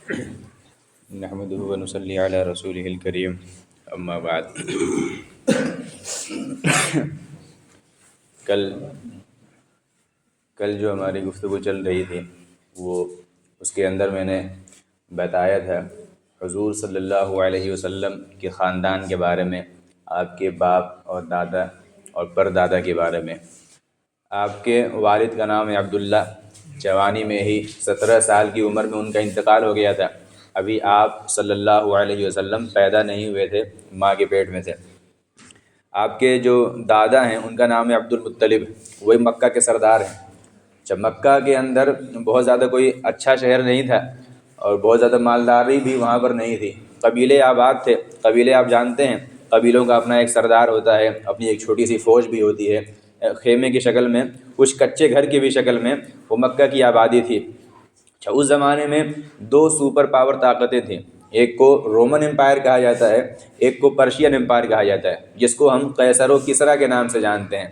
نحمده ونصلي علی رسولہ الکریم اما بعد۔ کل جو ہماری گفتگو چل رہی تھی وہ اس کے اندر میں نے بتایا تھا حضور صلی اللہ علیہ وسلم کے خاندان کے بارے میں، آپ کے باپ اور دادا اور پردادا کے بارے میں۔ آپ کے والد کا نام ہے عبداللہ، جوانی میں ہی 17 سال کی عمر میں ان کا انتقال ہو گیا تھا۔ ابھی آپ صلی اللہ علیہ وسلم پیدا نہیں ہوئے تھے، ماں کے پیٹ میں تھے۔ آپ کے جو دادا ہیں ان کا نام ہے عبد المطلب، وہی مکہ کے سردار ہیں۔ جب مکہ کے اندر بہت زیادہ کوئی اچھا شہر نہیں تھا اور بہت زیادہ مالداری بھی وہاں پر نہیں تھی، قبیلے آباد تھے۔ قبیلے آپ جانتے ہیں، قبیلوں کا اپنا ایک سردار ہوتا ہے، اپنی ایک چھوٹی سی فوج بھی ہوتی ہے، خیمے کی شکل میں، کچھ کچے گھر کی بھی شکل میں وہ مکہ کی آبادی تھی۔ اچھا، اس زمانے میں 2 سپر پاور طاقتیں تھیں، ایک کو رومن امپائر کہا جاتا ہے، ایک کو پرشین امپائر کہا جاتا ہے، جس کو ہم قیصر و کسریٰ کے نام سے جانتے ہیں۔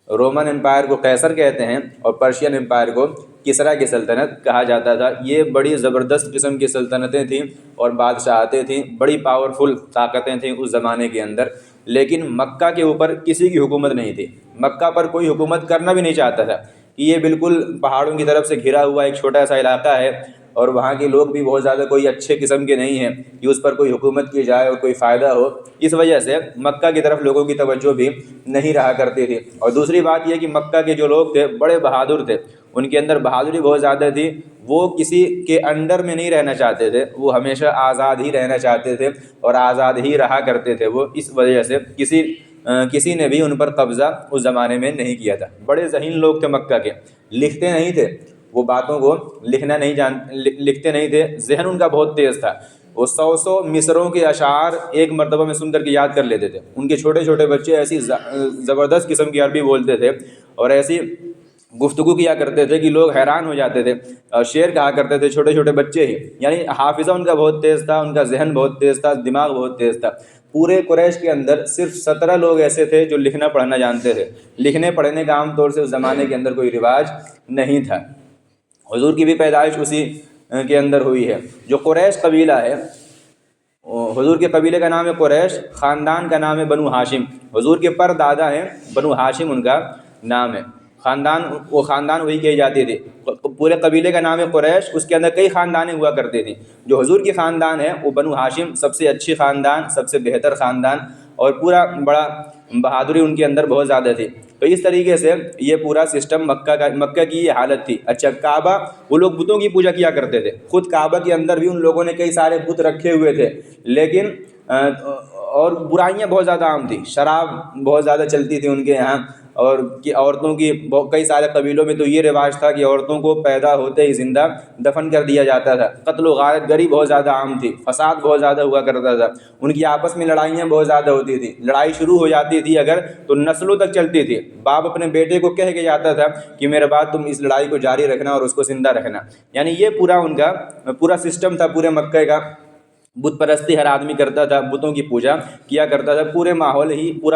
رومن امپائر کو قیصر کہتے ہیں اور پرشین امپائر کو کسریٰ کی سلطنت کہا جاتا تھا۔ یہ بڑی زبردست قسم کی سلطنتیں تھیں اور بادشاہتیں تھیں، بڑی پاورفل طاقتیں تھیں اس زمانے کے اندر۔ لیکن مکہ کے اوپر کسی کی حکومت نہیں تھی، مکہ پر کوئی حکومت کرنا بھی نہیں چاہتا تھا کہ یہ بالکل پہاڑوں کی طرف سے گھرا ہوا ایک چھوٹا سا علاقہ ہے اور وہاں کے لوگ بھی بہت زیادہ کوئی اچھے قسم کے نہیں ہیں کہ اس پر کوئی حکومت کی جائے اور کوئی فائدہ ہو۔ اس وجہ سے مکہ کی طرف لوگوں کی توجہ بھی نہیں رہا کرتی تھی۔ اور دوسری بات یہ کہ مکہ کے جو لوگ تھے بڑے بہادر تھے، ان کے اندر بہادری بہت زیادہ تھی۔ وہ کسی کے انڈر میں نہیں رہنا چاہتے تھے، وہ ہمیشہ آزاد ہی رہنا چاہتے تھے اور آزاد ہی رہا کرتے تھے وہ۔ اس وجہ سے کسی نے بھی ان پر قبضہ اس زمانے میں نہیں کیا تھا۔ بڑے ذہین لوگ تھے مکہ کے، لکھتے نہیں تھے، وہ باتوں کو لکھتے نہیں تھے، ذہن ان کا بہت تیز تھا۔ وہ 100 مصروں کے اشعار ایک مرتبہ میں سن کر کے یاد کر لیتے تھے۔ ان کے چھوٹے چھوٹے بچے ایسی زبردست قسم کی عربی بولتے تھے اور ایسی گفتگو کیا کرتے تھے کہ لوگ حیران ہو جاتے تھے۔ شعر کہا کرتے تھے چھوٹے چھوٹے بچے ہی، یعنی حافظہ ان کا بہت تیز تھا، ان کا ذہن بہت تیز تھا، دماغ بہت تیز تھا۔ پورے قریش کے اندر صرف 17 لوگ ایسے تھے جو لکھنا پڑھنا جانتے تھے۔ لکھنے پڑھنے کا عام طور سے اس زمانے کے اندر کوئی رواج نہیں تھا۔ حضور کی بھی پیدائش اسی کے اندر ہوئی ہے۔ جو قریش قبیلہ ہے، حضور کے قبیلے کا نام ہے قریش، خاندان کا نام ہے بنو ہاشم۔ حضور کے پر دادا ہیں بنو ہاشم ان کا نام ہے۔ خاندان وہی کہی جاتی تھی۔ پورے قبیلے کا نام ہے قریش، اس کے اندر کئی خاندانیں ہوا کرتی تھیں۔ جو حضور کی خاندان ہے وہ بنو ہاشم، سب سے اچھی خاندان، سب سے بہتر خاندان، اور پورا بڑا بہادری ان کے اندر بہت زیادہ تھی۔ تو اس طریقے سے یہ پورا سسٹم مکہ کی یہ حالت تھی۔ اچھا، کعبہ، وہ لوگ بتوں کی پوجا کیا کرتے تھے۔ خود کعبہ کے اندر بھی ان لوگوں نے کئی سارے بت رکھے ہوئے تھے، لیکن اور برائیاں بہت زیادہ عام تھیں، شراب بہت زیادہ چلتی تھی ان کے یہاں، اور کہ عورتوں کی کئی سارے قبیلوں میں تو یہ رواج تھا کہ عورتوں کو پیدا ہوتے ہی زندہ دفن کر دیا جاتا تھا۔ قتل و غارت گری بہت زیادہ عام تھی، فساد بہت زیادہ ہوا کرتا تھا۔ ان کی آپس میں لڑائیاں بہت زیادہ ہوتی تھیں۔ لڑائی شروع ہو جاتی تھی اگر تو نسلوں تک چلتی تھی۔ باپ اپنے بیٹے کو کہہ کے جاتا تھا کہ میرے بعد تم اس لڑائی کو جاری رکھنا اور اس کو زندہ رکھنا۔ یعنی یہ پورا ان کا پورا سسٹم تھا پورے مکہ کا۔ بت پرستی ہر آدمی کرتا تھا، بتوں کی پوجا کیا کرتا تھا۔ پورا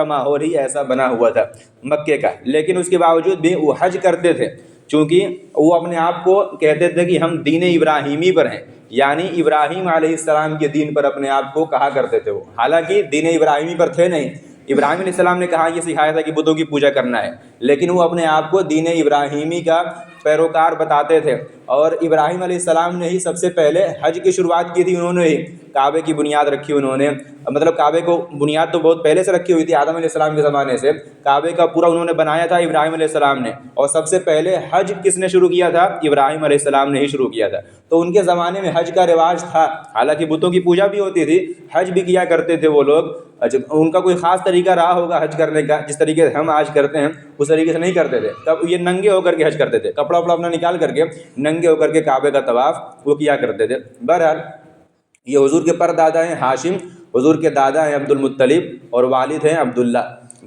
ماحول ہی ایسا بنا ہوا تھا مکے کا۔ لیکن اس کے باوجود بھی وہ حج کرتے تھے، چونکہ وہ اپنے آپ کو کہتے تھے کہ ہم دین ابراہیمی پر ہیں، یعنی ابراہیم علیہ السلام کے دین پر اپنے آپ کو کہا کرتے تھے وہ، حالانکہ دین ابراہیمی پر تھے نہیں۔ ابراہیم علیہ السلام نے کہا، یہ سکھایا تھا کہ بتوں کی پوجا کرنا ہے، لیکن وہ اپنے آپ کو دین ابراہیمی کا پیروکار بتاتے تھے۔ اور ابراہیم علیہ السلام نے ہی سب سے پہلے حج کی شروعات کی تھی، انہوں نے ہی کعبے کی بنیاد رکھی۔ انہوں نے مطلب کعبے کو بنیاد تو بہت پہلے سے رکھی ہوئی تھی، آدم علیہ السلام کے زمانے سے کعبے کا پورا انہوں نے بنایا تھا ابراہیم علیہ السلام نے۔ اور سب سے پہلے حج کس نے شروع کیا تھا؟ ابراہیم علیہ السلام نے ہی شروع کیا تھا۔ تو ان کے زمانے میں حج کا رواج تھا، حالانکہ بتوں کی پوجا بھی ہوتی تھی، حج بھی کیا کرتے تھے وہ لوگ۔ ان کا کوئی خاص طریقہ رہا ہوگا حج کرنے کا، جس طریقے سے ہم آج کرتے ہیں اس طریقے سے نہیں کرتے تھے۔ تب یہ ننگے ہو کر کے حج کرتے تھے، کپڑا اپنا نکال کر کے ننگے ہو کر کے کعبے کا طواف وہ کیا کرتے تھے۔ بہرحال یہ حضور کے پر دادا ہیں ہاشم، حضور کے دادا ہیں عبد المطلب اور والد ہیں عبداللہ۔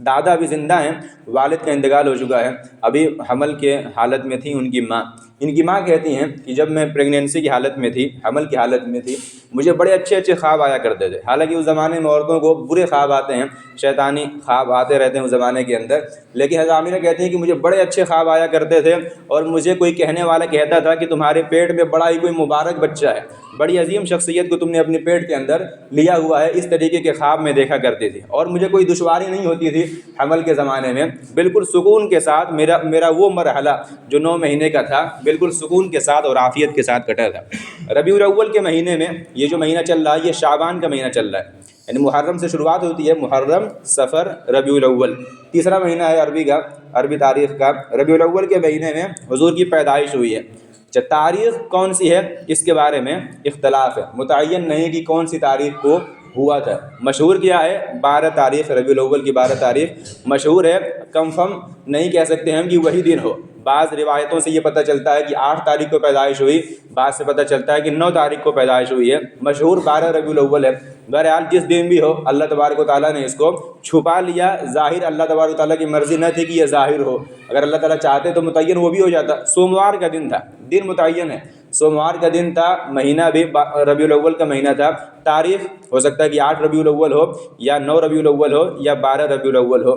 دادا ابھی زندہ ہیں، والد کا انتقال ہو چکا ہے، ابھی حمل کے حالت میں تھی ان کی ماں۔ ان کی ماں کہتی ہیں کہ جب میں پریگنینسی کی حالت میں تھی، حمل کی حالت میں تھی، مجھے بڑے اچھے اچھے خواب آیا کرتے تھے۔ حالانکہ اس زمانے میں عورتوں کو برے خواب آتے ہیں، شیطانی خواب آتے رہتے ہیں اس زمانے کے اندر، لیکن حضرت آمینہ کہتی ہیں کہ مجھے بڑے اچھے خواب آیا کرتے تھے، اور مجھے کوئی کہنے والا کہتا تھا کہ تمہارے پیٹ میں بڑا ہی کوئی مبارک بچہ ہے، بڑی عظیم شخصیت کو تم نے اپنے پیٹ کے اندر لیا ہوا ہے۔ اس طریقے کے خواب میں دیکھا کرتی تھی، اور مجھے کوئی دشواری نہیں ہوتی تھی حمل کے زمانے میں، بالکل سکون کے ساتھ میرا وہ مرحلہ جو 9 مہینے کا تھا بالکل سکون کے ساتھ اور عافیت کے ساتھ کٹا تھا۔ ربیع الاول کے مہینے میں، یہ جو مہینہ چل رہا ہے یہ شعبان کا مہینہ چل رہا ہے، یعنی محرم سے شروعات ہوتی ہے، محرم، صفر، ربیع الاول، تیسرا مہینہ ہے عربی تاریخ کا۔ ربیع الاول کے مہینے میں حضور کی پیدائش ہوئی ہے۔ تاریخ کون سی ہے اس کے بارے میں اختلاف ہے، متعین نہیں کہ کون سی تاریخ کو ہوا تھا۔ مشہور کیا ہے 12 تاریخ، ربیع الاول کی 12 تاریخ مشہور ہے، کنفرم نہیں کہہ سکتے ہم کہ وہی دن ہو۔ بعض روایتوں سے یہ پتہ چلتا ہے کہ 8 تاریخ کو پیدائش ہوئی، بعض سے پتہ چلتا ہے کہ 9 تاریخ کو پیدائش ہوئی ہے، مشہور 12 ربیع الاول ہے۔ بہرحال جس دن بھی ہو، اللہ تبارک و تعالیٰ نے اس کو چھپا لیا، ظاہر اللہ تبارک و تعالیٰ کی مرضی نہ تھی کہ یہ ظاہر ہو، اگر اللہ تعالیٰ چاہتے تو متعین وہ بھی ہو جاتا۔ سوموار کا دن تھا، دن متعین ہے، سوموار کا دن تھا، مہینہ بھی ربیع الاول کا مہینہ تھا، تاریخ ہو سکتا ہے کہ 8 ربیع الاول ہو یا 9 ربیع الاول ہو یا 12 ربیع الاول ہو۔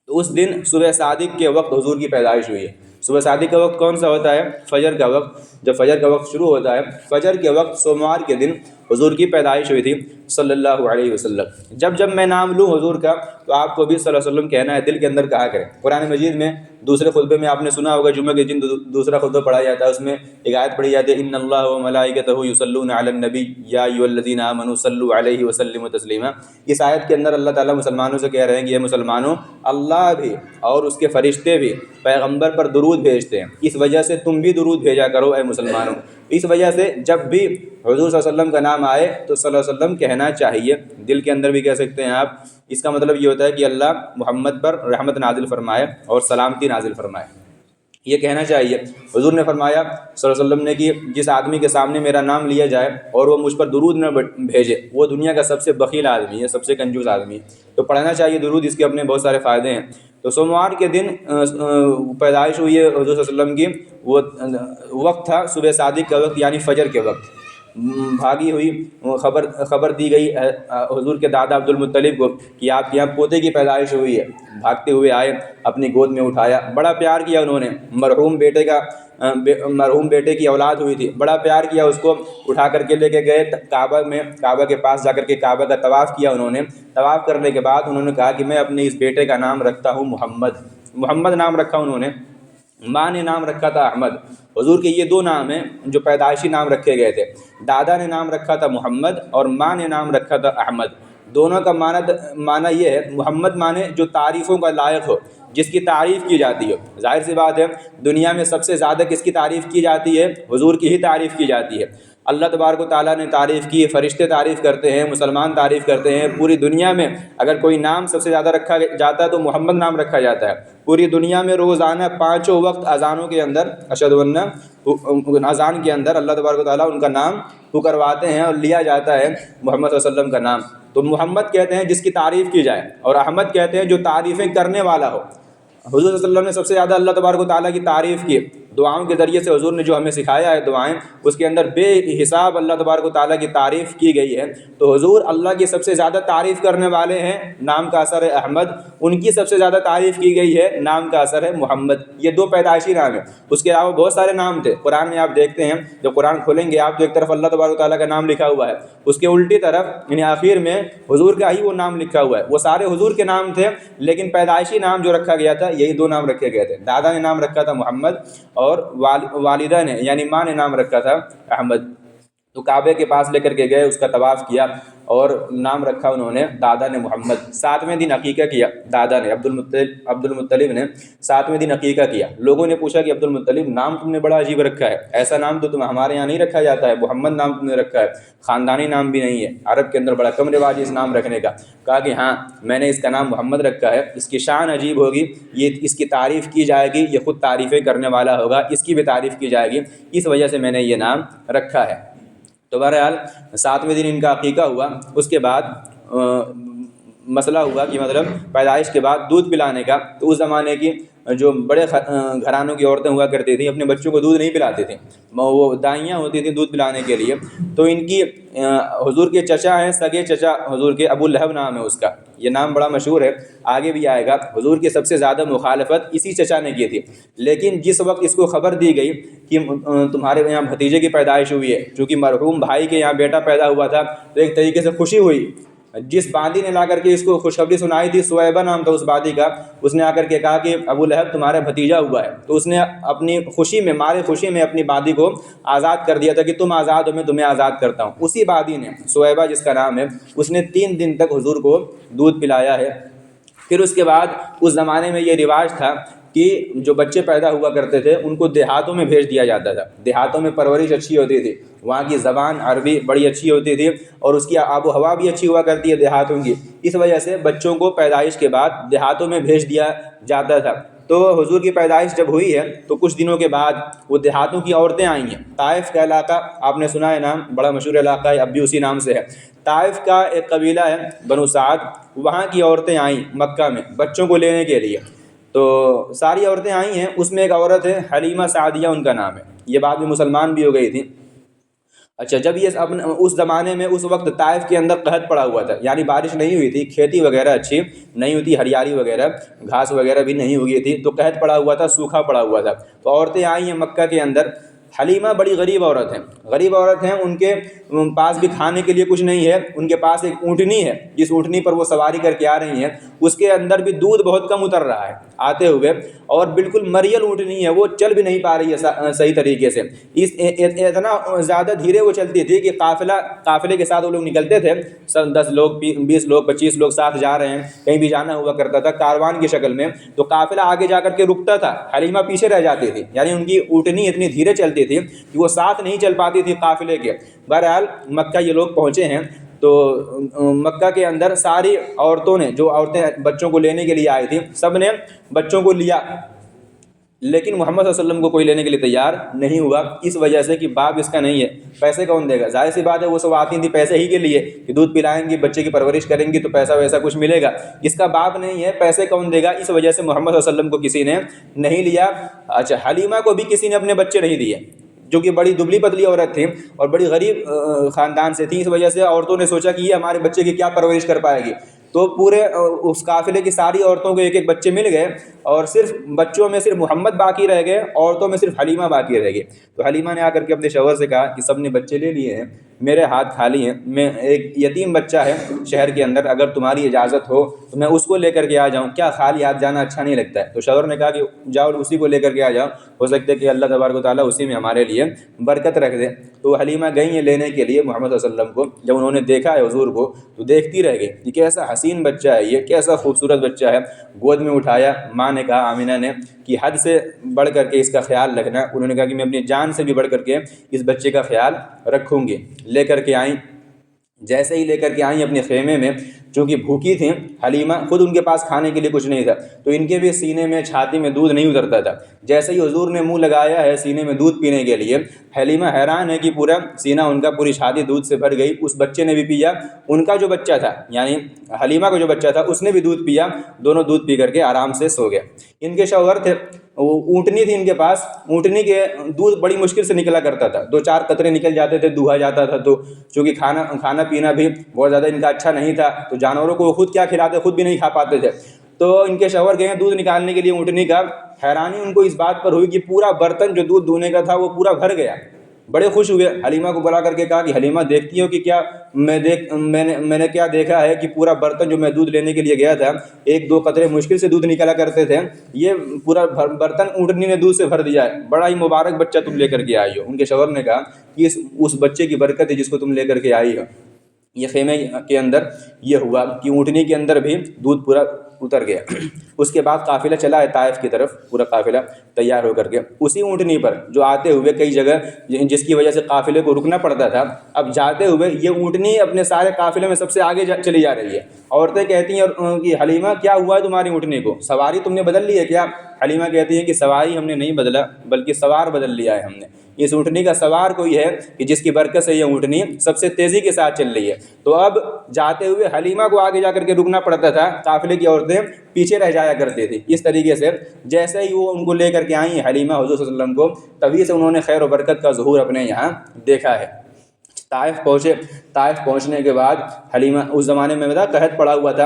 تو اس دن صبح صادق کے وقت حضور کی پیدائش ہوئی ہے۔ صبح صادق کا وقت کون سا ہوتا ہے؟ فجر کا وقت۔ جب فجر کا وقت شروع ہوتا ہے، فجر کے وقت سوموار کے دن حضور کی پیدائش ہوئی تھی صلی اللہ علیہ وسلم۔ جب میں نام لوں حضور کا تو آپ کو بھی صلی اللہ علیہ وسلم کہنا ہے، دل کے اندر کہا کریں۔ قرآن مجید میں دوسرے خطبے میں آپ نے سنا ہوگا، جمعہ کے دن دوسرا خطبہ پڑھا جاتا ہے، اس میں ایک آیت پڑھی جاتی ہے، ان اللہ و ملائکتہ یصلون علی النبی یا ایھا الذین آمنوا صلوا علیہ وسلموا تسلیما۔ اس آیت کے اندر اللہ تعالیٰ مسلمانوں سے کہہ رہے ہیں کہ یہ مسلمانوں، اللہ بھی اور اس کے فرشتے بھی پیغمبر پر درود بھیجتے ہیں، اس وجہ سے تم بھی درود بھیجا کرو اے مسلمانوں۔ اس وجہ سے جب بھی حضور صلی اللہ علیہ وسلم کا نام آئے تو صلی اللہ علیہ وسلم کہنا چاہیے، دل کے اندر بھی کہہ سکتے ہیں آپ۔ اس کا مطلب یہ ہوتا ہے کہ اللہ محمد پر رحمت نازل فرمائے اور سلامتی نازل فرمائے، یہ کہنا چاہیے۔ حضور نے فرمایا صلی اللہ علیہ وسلم نے کہ جس آدمی کے سامنے میرا نام لیا جائے اور وہ مجھ پر درود نہ بھیجے، وہ دنیا کا سب سے بخیل آدمی ہے، سب سے کنجوس آدمی ہے۔ تو پڑھنا چاہیے درود، اس کے اپنے بہت سارے فائدے ہیں۔ تو سوموار کے دن پیدائش ہوئی ہے حضور صلی اللہ علیہ وسلم کی، وہ وقت تھا صبح صادق کا وقت، یعنی فجر کے وقت۔ بھاگی ہوئی خبر دی گئی حضور کے دادا عبد المطلب کو کہ آپ کے یہاں پوتے کی پیدائش ہوئی ہے۔ بھاگتے ہوئے آئے، اپنی گود میں اٹھایا، بڑا پیار کیا انہوں نے۔ مرحوم بیٹے کی اولاد ہوئی تھی، بڑا پیار کیا، اس کو اٹھا کر کے لے کے گئے کعبہ کے پاس جا کر کے کعبہ کا طواف کیا انہوں نے۔ طواف کرنے کے بعد انہوں نے کہا کہ میں اپنے اس بیٹے کا نام رکھتا ہوں محمد نام رکھا انہوں نے۔ ماں نے نام رکھا تھا احمد۔ حضور کے یہ 2 نام ہیں جو پیدائشی نام رکھے گئے تھے، دادا نے نام رکھا تھا محمد اور ماں نے نام رکھا تھا احمد۔ دونوں کا معنی یہ ہے، محمد معنی جو تعریفوں کا لائق ہو، جس کی تعریف کی جاتی ہو۔ ظاہر سی بات ہے، دنیا میں سب سے زیادہ کس کی تعریف کی جاتی ہے؟ حضور کی ہی تعریف کی جاتی ہے۔ اللہ تبارک و تعالیٰ نے تعریف کی، فرشتے تعریف کرتے ہیں، مسلمان تعریف کرتے ہیں۔ پوری دنیا میں اگر کوئی نام سب سے زیادہ رکھا جاتا ہے تو محمد نام رکھا جاتا ہے۔ پوری دنیا میں روزانہ 5 وقت اذانوں کے اندر، اشہد ان اذان کے اندر اللہ تبارک و تعالیٰ ان کا نام پکرواتے ہیں اور لیا جاتا ہے محمد صلی اللہ علیہ وسلم کا نام۔ تو محمد کہتے ہیں جس کی تعریف کی جائے، اور احمد کہتے ہیں جو تعریفیں کرنے والا ہو۔ حضور صلی اللہ علیہ وسلم نے سب سے زیادہ اللہ تبارک و تعالیٰ کی تعریف کی، دعاؤں کے ذریعے سے حضور نے جو ہمیں سکھایا ہے دعائیں، اس کے اندر بے حساب اللہ تبارک و تعالیٰ کی تعریف کی گئی ہے۔ تو حضور اللہ کی سب سے زیادہ تعریف کرنے والے ہیں، نام کا اثر ہے احمد۔ ان کی سب سے زیادہ تعریف کی گئی ہے، نام کا اثر ہے محمد۔ یہ 2 پیدائشی نام ہیں، اس کے علاوہ بہت سارے نام تھے۔ قرآن میں آپ دیکھتے ہیں، جب قرآن کھولیں گے آپ تو ایک طرف اللہ تبارک و تعالیٰ کا نام لکھا ہوا ہے، اس کے الٹی طرف یعنی آخر میں حضور کا ہی وہ نام لکھا ہوا ہے۔ وہ سارے حضور کے نام تھے، لیکن پیدائشی نام جو رکھا گیا تھا یہی 2 نام رکھے گئے تھے۔ دادا نے نام رکھا تھا محمد اور والدہ نے یعنی ماں نے نام رکھا تھا احمد۔ تو کعبے کے پاس لے کر کے گئے، اس کا طواف کیا اور نام رکھا انہوں نے، دادا نے محمد۔ 7ویں دن عقیقہ کیا دادا نے، عبد المطلب نے 7ویں دن عقیقہ کیا۔ لوگوں نے پوچھا کہ عبد المطلب نام تم نے بڑا عجیب رکھا ہے، ایسا نام تو ہمارے یہاں نہیں رکھا جاتا ہے، محمد نام تم نے رکھا ہے، خاندانی نام بھی نہیں ہے، عرب کے اندر بڑا کم رواج ہے اس نام رکھنے کا۔ کہا کہ ہاں میں نے اس کا نام محمد رکھا ہے، اس کی شان عجیب ہوگی، یہ اس کی تعریف کی جائے گی، یہ خود تعریفیں کرنے والا ہوگا، اس کی بھی تعریف کی جائے گی، اس وجہ سے میں نے یہ نام رکھا ہے۔ تو بہرحال 7ویں دن ان کا عقیقہ ہوا۔ اس کے بعد مسئلہ ہوا کہ مطلب پیدائش کے بعد دودھ پلانے کا، تو اس زمانے کی جو بڑے گھرانوں کی عورتیں ہوا کرتی تھیں اپنے بچوں کو دودھ نہیں پلاتی تھیں، وہ دائیاں ہوتی تھیں دودھ پلانے کے لیے. تو ان کی حضور کے چچا ہیں، سگے چچا حضور کے، ابو لہب نام ہے اس کا، یہ نام بڑا مشہور ہے، آگے بھی آئے گا. حضور کی سب سے زیادہ مخالفت اسی چچا نے کی تھی. لیکن جس وقت اس کو خبر دی گئی کہ تمہارے یہاں بھتیجے کی پیدائش ہوئی ہے، چونکہ مرحوم بھائی کے یہاں بیٹا پیدا ہوا تھا، تو ایک طریقے سے خوشی ہوئی. جس بادی نے لا کر کے اس کو خوشخبری سنائی تھی، سویبہ نام تھا اس بادی کا، اس نے آ کر کے کہا کہ ابو لہب تمہارا بھتیجا ہوا ہے. تو اس نے اپنی خوشی میں، مارے خوشی میں اپنی بادی کو آزاد کر دیا تھا کہ تم آزاد ہو، میں تمہیں آزاد کرتا ہوں. اسی بادی نے، سویبہ جس کا نام ہے، اس نے 3 دن تک حضور کو دودھ پلایا ہے. پھر اس کے بعد اس زمانے میں یہ رواج تھا کہ جو بچے پیدا ہوا کرتے تھے ان کو دیہاتوں میں بھیج دیا جاتا تھا. دیہاتوں میں پرورش اچھی ہوتی تھی، وہاں کی زبان عربی بڑی اچھی ہوتی تھی اور اس کی آب و ہوا بھی اچھی ہوا کرتی ہے دیہاتوں کی. اس وجہ سے بچوں کو پیدائش کے بعد دیہاتوں میں بھیج دیا جاتا تھا. تو حضور کی پیدائش جب ہوئی ہے تو کچھ دنوں کے بعد وہ دیہاتوں کی عورتیں آئی ہیں. طائف کا علاقہ آپ نے سنا ہے، نام بڑا مشہور علاقہ ہے، اب بھی اسی نام سے ہے. طائف کا ایک قبیلہ ہے بنو سعد، وہاں کی عورتیں آئیں مکہ میں بچوں کو لینے کے لیے. تو ساری عورتیں آئی ہیں، اس میں ایک عورت ہے حلیمہ سعدیہ ان کا نام ہے، یہ بعد میں مسلمان بھی ہو گئی تھی. اچھا، جب یہ اس زمانے میں، اس وقت طائف کے اندر قحط پڑا ہوا تھا، یعنی بارش نہیں ہوئی تھی، کھیتی وغیرہ اچھی نہیں ہوتی، ہریالی وغیرہ گھاس وغیرہ بھی نہیں ہوئی تھی، تو قحط پڑا ہوا تھا، سوکھا پڑا ہوا تھا. تو عورتیں آئی ہیں مکہ کے اندر. حلیمہ بڑی غریب عورت ہیں، غریب عورت ہیں، ان کے پاس بھی کھانے کے لیے کچھ نہیں ہے. ان کے پاس ایک اونٹنی ہے، جس اونٹنی پر وہ سواری کر کے آ رہی ہیں، اس کے اندر بھی دودھ بہت کم اتر رہا ہے آتے ہوئے، اور بالکل مریل اونٹنی ہے، وہ چل بھی نہیں پا رہی ہے صحیح طریقے سے. اتنا زیادہ دھیرے وہ چلتی تھی کہ قافلے کے ساتھ وہ لوگ نکلتے تھے، 10 لوگ 20 لوگ 25 لوگ ساتھ جا رہے ہیں، کہیں بھی جانا ہوا کرتا تھا کاروان کی شکل میں، تو قافلہ آگے جا کر کے رکتا تھا، حلیمہ پیچھے رہ جاتی تھی. یعنی ان کی اونٹنی اتنی دھیرے چلتی تھی کہ وہ ساتھ نہیں چل پاتی تھی قافلے کے. بہرحال مکہ یہ لوگ پہنچے ہیں، تو مکہ کے اندر ساری عورتوں نے، جو عورتیں بچوں کو لینے کے لیے آئی تھیں، سب نے بچوں کو لیا، لیکن محمد صلی اللہ علیہ وسلم کو کوئی لینے کے لیے تیار نہیں ہوا. اس وجہ سے کہ باپ اس کا نہیں ہے، پیسے کون دے گا؟ ظاہر سی بات ہے، وہ سب آتی تھی پیسے ہی کے لیے کہ دودھ پلائیں گی، بچے کی پرورش کریں گی تو پیسہ ویسا کچھ ملے گا. اس کا باپ نہیں ہے، پیسے کون دے گا؟ اس وجہ سے محمد صلی اللہ علیہ وسلم کو کسی نے نہیں لیا. اچھا، حلیمہ کو بھی کسی نے اپنے بچے نہیں دیے، جو کہ بڑی دبلی پتلی عورت تھی اور بڑی غریب خاندان سے تھی. اس وجہ سے عورتوں نے سوچا کہ یہ ہمارے بچے کی کیا پرورش کر پائے گی. تو پورے اس قافلے کی ساری عورتوں کو ایک ایک بچے مل گئے، اور صرف بچوں میں صرف محمد باقی رہ گئے، عورتوں میں صرف حلیمہ باقی رہ گئی. تو حلیمہ نے آ کر کے اپنے شوہر سے کہا کہ سب نے بچے لے لیے ہیں، میرے ہاتھ خالی ہیں، میں ایک یتیم بچہ ہے شہر کے اندر، اگر تمہاری اجازت ہو تو میں اس کو لے کر کے آ جاؤں، کیا خالی ہاتھ جانا اچھا نہیں لگتا ہے. تو شوہر نے کہا کہ جاؤ اسی کو لے کر کے آ جاؤ، ہو سکتا ہے کہ اللہ تبارک و تعالیٰ اسی میں ہمارے لیے برکت رکھ دے. تو حلیمہ گئی ہیں لینے کے لیے محمد صلی اللہ علیہ وسلم کو. جب انہوں نے دیکھا ہے حضور کو تو دیکھتی رہ گئی کہ کیسا حسین بچہ ہے، یہ کیسا خوبصورت بچہ ہے. گود میں اٹھایا، ماں نے کہا آمینہ نے کہ حد سے بڑھ کر کے اس کا خیال رکھنا. انہوں نے کہا کہ میں اپنی جان سے بھی بڑھ کر کے اس بچے کا خیال رکھوں گی. لے کر کے آئیں، جیسے ہی لے کر کے آئیں اپنے خیمے میں، چونکہ بھوکی تھیں حلیمہ، خود ان کے پاس کھانے کے لیے کچھ نہیں تھا، تو ان کے بھی سینے میں چھاتی میں دودھ نہیں اترتا تھا. جیسے ہی حضور نے منہ لگایا ہے سینے میں دودھ پینے کے لیے، حلیمہ حیران ہے کہ پورا سینہ ان کا، پوری چھاتی دودھ سے بھر گئی. اس بچے نے بھی پیا، ان کا جو بچہ تھا یعنی حلیمہ کا جو بچہ تھا اس نے بھی دودھ پیا. دونوں دودھ پی کر کے آرام سے سو گئے. ان کے شوہر تھے، وہ اونٹنی تھی ان کے پاس، اونٹنی کے دودھ بڑی مشکل سے نکلا کرتا تھا، 2-4 قطرے نکل جاتے تھے، دوہا جاتا تھا. تو چونکہ کھانا پینا بھی بہت زیادہ ان کا اچھا نہیں تھا، تو جانوروں کو خود کیا کھلاتے، خود بھی نہیں کھا پاتے تھے. تو ان کے شوہر گئے ہیں دودھ نکالنے کے لیے اونٹنی کا. حیرانی ان کو اس بات پر ہوئی کہ پورا برتن جو دودھ دونے کا تھا وہ پورا بھر گیا. بڑے خوش ہوئے، حلیمہ کو بلا کر کے کہا کہ حلیمہ دیکھتی ہو کہ کیا میں نے کیا دیکھا ہے کہ پورا برتن جو میں دودھ لینے کے لیے گیا تھا، 1-2 قطرے مشکل سے دودھ نکلا کرتے تھے، یہ پورا برتن اونٹنی نے دودھ سے بھر دیا ہے، بڑا ہی مبارک بچہ تم لے کر کے آئی ہو. ان کے شوہر نے کہا کہ اس بچے کی برکت ہے جس کو تم لے کر کے آئی ہو. یہ خیمے کے اندر یہ ہوا کہ اونٹنی کے اندر بھی دودھ پورا اتر گیا. اس کے بعد قافلہ چلا ہے طائف کی طرف، پورا قافلہ تیار ہو کر کے اسی اونٹنی پر جو آتے ہوئے کئی جگہ جس کی وجہ سے قافلے کو رکنا پڑتا تھا، اب جاتے ہوئے یہ اونٹنی اپنے سارے قافلے میں سب سے آگے چلی جا رہی ہے. عورتیں کہتی ہیں کہ حلیمہ کیا ہوا ہے تمہاری اونٹنی کو، سواری تم نے بدل لی ہے کیا؟ حلیمہ کہتی ہیں کہ سواری ہم نے نہیں بدلا بلکہ سوار بدل لیا ہے ہم نے، اس اونٹنی کا سوار کوئی ہے کہ جس کی برکت سے یہ اونٹنی سب سے تیزی کے ساتھ چل رہی ہے۔ تو اب جاتے ہوئے حلیمہ کو آگے جا کر کے رکنا پڑتا تھا، قافلے کی عورتیں پیچھے رہ جایا کرتی تھی۔ اس طریقے سے جیسے ہی وہ ان کو لے کر کے آئیں حلیمہ حضور صلی اللہ علیہ وسلم کو، تبھی سے انہوں نے خیر و برکت کا ظہور اپنے یہاں دیکھا ہے۔ طائف پہنچے، طائف پہنچنے کے بعد حلیمہ، اس زمانے میں قحط پڑا ہوا تھا،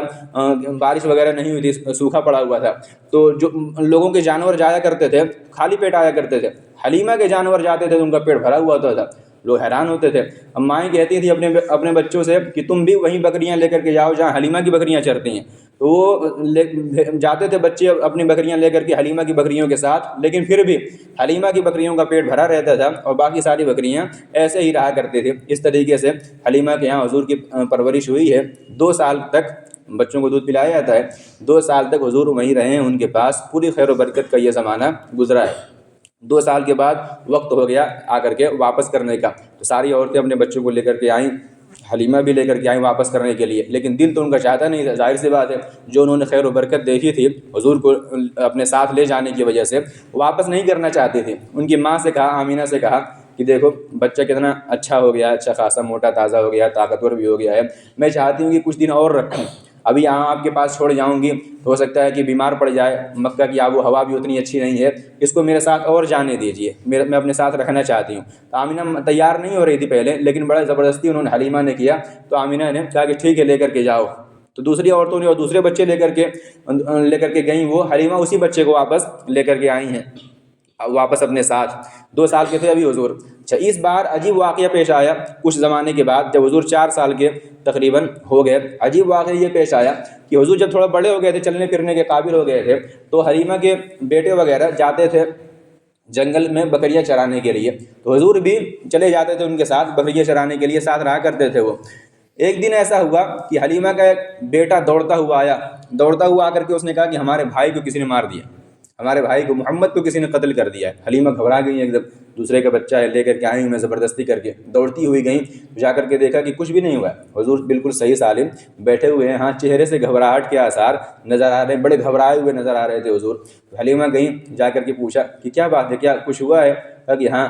بارش وغیرہ نہیں ہوئی تھی، سوکھا پڑا ہوا تھا، تو جو لوگوں کے جانور جایا کرتے تھے خالی پیٹ آیا کرتے تھے، حلیمہ کے جانور جاتے تھے تو ان کا پیٹ بھرا ہوا ہوتا تھا، لوگ حیران ہوتے تھے۔ مائیں کہتی تھیں اپنے بچوں سے کہ تم بھی وہیں بکریاں لے کر کے جاؤ جہاں حلیمہ کی بکریاں چرتی ہیں، تو وہ جاتے تھے بچے اپنی بکریاں لے کر کے حلیمہ کی بکریوں کے ساتھ، لیکن پھر بھی حلیمہ کی بکریوں کا پیٹ بھرا رہتا تھا اور باقی ساری بکریاں ایسے ہی رہا کرتی تھی۔ اس طریقے سے حلیمہ کے یہاں حضور کی پرورش ہوئی ہے، 2 سال تک بچوں کو دودھ پلایا جاتا ہے، 2 سال تک حضور وہیں رہے ہیں ان کے پاس، پوری خیر و برکت کا یہ زمانہ گزرا ہے۔ 2 سال کے بعد وقت ہو گیا آ کر کے واپس کرنے کا، تو ساری عورتیں اپنے بچوں کو لے کر کے آئیں، حلیمہ بھی لے کر کے آئیں واپس کرنے کے لیے، لیکن دل تو ان کا چاہتا نہیں تھا، ظاہر سی بات ہے، جو انہوں نے خیر و برکت دیکھی تھی حضور کو اپنے ساتھ لے جانے کی وجہ سے واپس نہیں کرنا چاہتی تھی۔ ان کی ماں سے کہا، آمینہ سے کہا کہ دیکھو بچہ کتنا اچھا ہو گیا، اچھا خاصا موٹا تازہ ہو گیا، طاقتور بھی ہو گیا ہے، میں چاہتی ہوں کہ کچھ دن اور رکھوں، ابھی یہاں آپ کے پاس چھوڑ جاؤں گی تو ہو سکتا ہے کہ بیمار پڑ جائے، مکہ کی آب و ہوا بھی اتنی اچھی نہیں ہے، اس کو میرے ساتھ اور جانے دیجیے، میں اپنے ساتھ رکھنا چاہتی ہوں۔ تو آمینہ تیار نہیں ہو رہی تھی پہلے، لیکن بڑا زبردستی انہوں نے حلیمہ نے کیا، تو آمینہ نے کہا کہ ٹھیک ہے لے کر کے جاؤ۔ تو دوسری عورتوں نے اور دوسرے بچے لے کر کے گئیں، وہ حلیمہ اسی بچے کو واپس لے کر کے آئی ہیں واپس اپنے ساتھ۔ 2 سال کے تھے ابھی حضور۔ اچھا، اس بار عجیب واقعہ پیش آیا کچھ زمانے کے بعد، جب حضور 4 سال کے تقریباً ہو گئے، عجیب واقعہ یہ پیش آیا کہ حضور جب تھوڑا بڑے ہو گئے تھے، چلنے پھرنے کے قابل ہو گئے تھے، تو حلیمہ کے بیٹے وغیرہ جاتے تھے جنگل میں بکریاں چرانے کے لیے، تو حضور بھی چلے جاتے تھے ان کے ساتھ بکریاں چرانے کے لیے، ساتھ رہا کرتے تھے وہ۔ ایک دن ایسا ہوا کہ حلیمہ کا ایک بیٹا دوڑتا ہوا آ کر کے اس نے کہا کہ ہمارے بھائی کو کسی نے مار دیا، ہمارے بھائی کو، محمد کو کسی نے قتل کر دیا ہے۔ حلیمہ گھبرا گئی ایک دم، دوسرے کا بچہ ہے لے کر کے آئی ہوں میں زبردستی کر کے، دوڑتی ہوئی گئیں، جا کر کے دیکھا کہ کچھ بھی نہیں ہوا ہے، حضور بالکل صحیح سالم بیٹھے ہوئے ہیں، ہاں چہرے سے گھبراہٹ کے آثار نظر آ رہے ہیں، بڑے گھبرائے ہوئے نظر آ رہے تھے حضور۔ حلیمہ گئیں، جا کر کے پوچھا کہ کیا بات ہے، کیا کچھ ہوا ہے؟ کہا کہ ہاں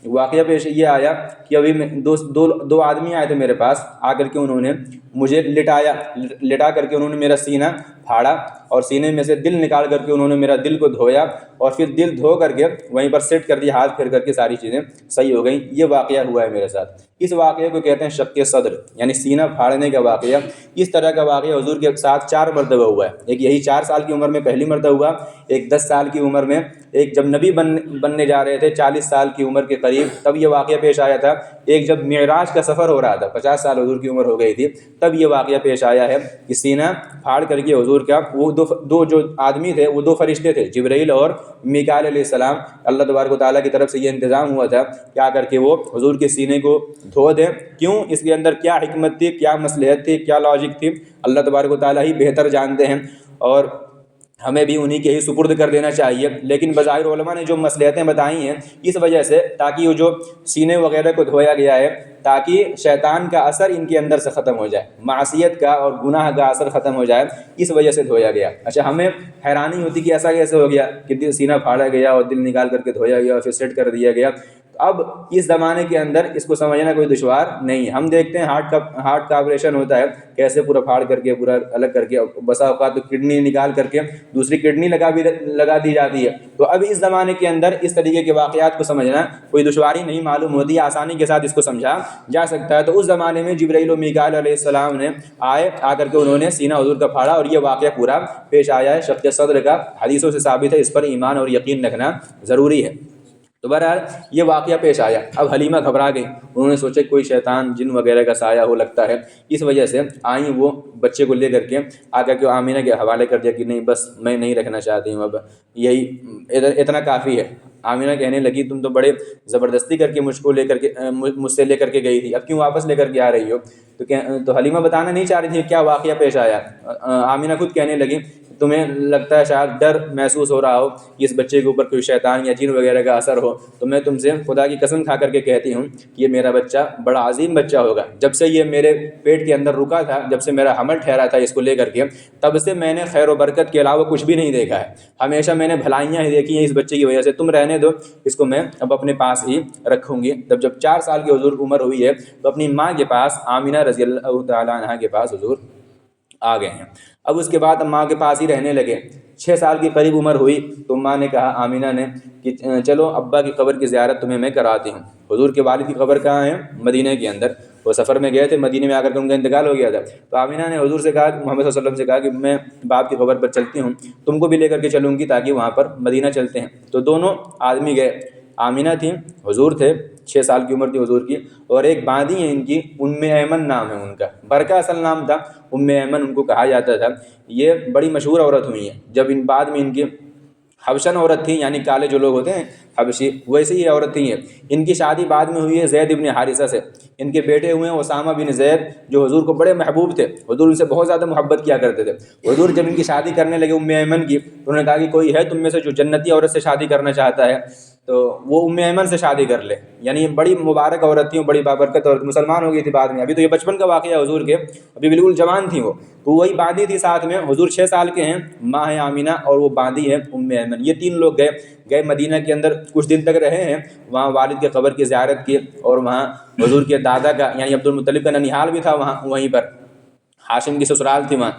واقعہ پیش یہ آیا کہ ابھی میں دو آدمی آئے تھے میرے پاس، آ کر کے انہوں نے مجھے لٹا کر کے انہوں نے میرا سینہ پھاڑا اور سینے میں سے دل نکال کر کے انہوں نے میرا دل کو دھویا اور پھر دل دھو کر کے وہیں پر سیٹ کر دیا، ہاتھ پھیر کر کے ساری چیزیں صحیح ہو گئیں۔ یہ واقعہ ہوا ہے میرے ساتھ۔ اس واقعے کو کہتے ہیں شق صدر، یعنی سینہ پھاڑنے کا واقعہ۔ اس طرح کا واقعہ حضور کے ساتھ 4 مرتبہ ہوا ہے، ایک یہی 4 سال کی عمر میں پہلی مرتبہ ہوا، ایک 10 سال کی عمر میں، ایک جب نبی بننے جا رہے تھے 40 سال کی عمر کے قریب تب یہ واقعہ پیش آیا تھا، ایک جب معراج کا سفر ہو رہا تھا 50 سال حضور کی عمر ہو گئی تھی تب یہ واقعہ پیش آیا ہے کہ سینہ پھاڑ کر کے حضور کا، وہ دو جو آدمی تھے وہ 2 فرشتے تھے، جبرائیل اور میکائیل علیہ السلام، اللہ تبارک و تعالیٰ کی طرف سے یہ انتظام ہوا تھا کہ آ کر کے وہ حضور کے سینے کو دھو دیں۔ کیوں؟ اس کے اندر کیا حکمت تھی، کیا مصلحت تھی، کیا لاجک تھی، اللہ تبارک و تعالیٰ ہی بہتر جانتے ہیں، اور ہمیں بھی انہی کے ہی سپرد کر دینا چاہیے۔ لیکن بظاہر علماء نے جو مصلحتیں بتائی ہیں اس وجہ سے، تاکہ وہ جو سینے وغیرہ کو دھویا گیا ہے تاکہ شیطان کا اثر ان کے اندر سے ختم ہو جائے، معصیت کا اور گناہ کا اثر ختم ہو جائے، اس وجہ سے دھویا گیا۔ اچھا، ہمیں حیرانی ہوتی کہ ایسا کیسے ہو گیا کہ سینہ پھاڑا گیا اور دل نکال کر کے دھویا گیا اور پھر سیٹ کر دیا گیا۔ اب اس زمانے کے اندر اس کو سمجھنا کوئی دشوار نہیں ہے۔ ہم دیکھتے ہیں ہارٹ کا آپریشن ہوتا ہے، کیسے پورا پھاڑ کر کے پورا الگ کر کے، بسا اوقات تو کڈنی نکال کر کے دوسری کڈنی لگا دی جاتی ہے۔ تو اب اس زمانے کے اندر اس طریقے کے واقعات کو سمجھنا کوئی دشواری نہیں معلوم ہوتی، آسانی کے ساتھ اس کو سمجھا جا سکتا ہے۔ تو اس زمانے میں جبرائیل و میکائیل علیہ السلام نے آ کر کے انہوں نے سینہ حضور کا پھاڑا اور یہ واقعہ پورا پیش آیا ہے شق صدر کا، حدیثوں سے ثابت ہے، اس پر ایمان اور یقین رکھنا ضروری ہے۔ تو بہرحال یہ واقعہ پیش آیا، اب حلیمہ گھبرا گئی، انہوں نے سوچا کوئی شیطان جن وغیرہ کا سایہ ہو لگتا ہے، اس وجہ سے آئیں، وہ بچے کو لے کر کے آ کر کے آمینہ کے حوالے کر دیا کہ نہیں بس میں نہیں رکھنا چاہتی ہوں، اب یہی اتنا کافی ہے۔ آمینہ کہنے لگی تم تو بڑے زبردستی کر کے مجھ سے لے کر کے گئی تھی، اب کیوں واپس لے کر کے آ رہی ہو؟ تو حلیمہ بتانا نہیں چاہ رہی تھی کیا واقعہ پیش آیا۔ آمینہ خود کہنے لگی تمہیں لگتا ہے شاید ڈر محسوس ہو رہا ہو کہ اس بچے کے اوپر کوئی شیطان یا جن وغیرہ کا اثر ہو، تو میں تم سے خدا کی قسم کھا کر کے کہتی ہوں کہ یہ میرا بچہ بڑا عظیم بچہ ہوگا۔ جب سے یہ میرے پیٹ کے اندر رکا تھا، جب سے میرا حمل ٹھہرا تھا اس کو لے کر کے، تب سے میں نے خیر و برکت کے علاوہ کچھ بھی نہیں دیکھا ہے، ہمیشہ میں نے بھلائیاں ہی دیکھی ہیں اس بچے کی وجہ سے۔ تم رہنے دو اس کو، میں اب اپنے پاس ہی رکھوں گی۔ جب 4 سال کی حضور عمر ہوئی ہے تو اپنی ماں کے پاس، آمینہ رضی اللہ تعالیٰ عنہا کے پاس حضور آ گئے ہیں۔ اب اس کے بعد ماں کے پاس ہی رہنے لگے۔ 6 سال کی قریب عمر ہوئی تو ماں نے کہا، آمینہ نے، کہ چلو ابا کی قبر کی زیارت تمہیں میں کراتی ہوں۔ حضور کے والد کی قبر کہاں ہے؟ مدینہ کے اندر۔ وہ سفر میں گئے تھے، مدینے میں آ کر کے ان کا انتقال ہو گیا تھا۔ تو آمینہ نے حضور سے کہا، محمد صلی اللہ علیہ وسلم سے کہا کہ میں باپ کی قبر پر چلتی ہوں، تم کو بھی لے کر کے چلوں گی تاکہ وہاں پر مدینہ چلتے ہیں۔ تو دونوں آدمی گئے، آمینہ تھیں، حضور تھے، 6 سال کی عمر تھی حضور کی، اور ایک باندھی ہیں ان کی، ام ایمن نام ہے ان کا، برکہ اصل نام تھا، ام ایمن ان کو کہا جاتا تھا۔ یہ بڑی مشہور عورت ہوئی ہیں۔ جب ان بعد میں ان کی حبشن عورت تھی، یعنی کالے جو لوگ ہوتے ہیں حبشی، ویسے ہی عورت تھی ہیں۔ ان کی شادی بعد میں ہوئی ہے زید بن حارثہ سے۔ ان کے بیٹے ہوئے ہیں اسامہ بن زید، جو حضور کو بڑے محبوب تھے، حضور ان سے بہت زیادہ محبت کیا کرتے تھے۔ حضور جب ان کی شادی کرنے لگے ام ایمن کی، تو انہوں نے کہا کہ کوئی ہے تم میں سے جو جنتی عورت سے شادی کرنا چاہتا ہے تو وہ ام ایمن سے شادی کر لے۔ یعنی بڑی مبارک عورت تھی، بڑی بابرکت عورت، مسلمان ہو گئی تھی بعد میں۔ ابھی تو یہ بچپن کا واقعہ ہے حضور کے، ابھی بالکل جوان تھی وہ، تو وہی باندھی تھی ساتھ میں۔ حضور 6 سال کے ہیں، ماں ہے آمینہ اور وہ باندھی ہے ام ایمن۔ یہ 3 لوگ گئے مدینہ کے اندر، کچھ دن تک رہے ہیں وہاں، والد کے قبر کی زیارت کی، اور وہاں حضور کے دادا کا یعنی عبد المطلب کا ننیحال بھی تھا وہاں، وہیں پر ہاشم کی سسرال تھی وہاں۔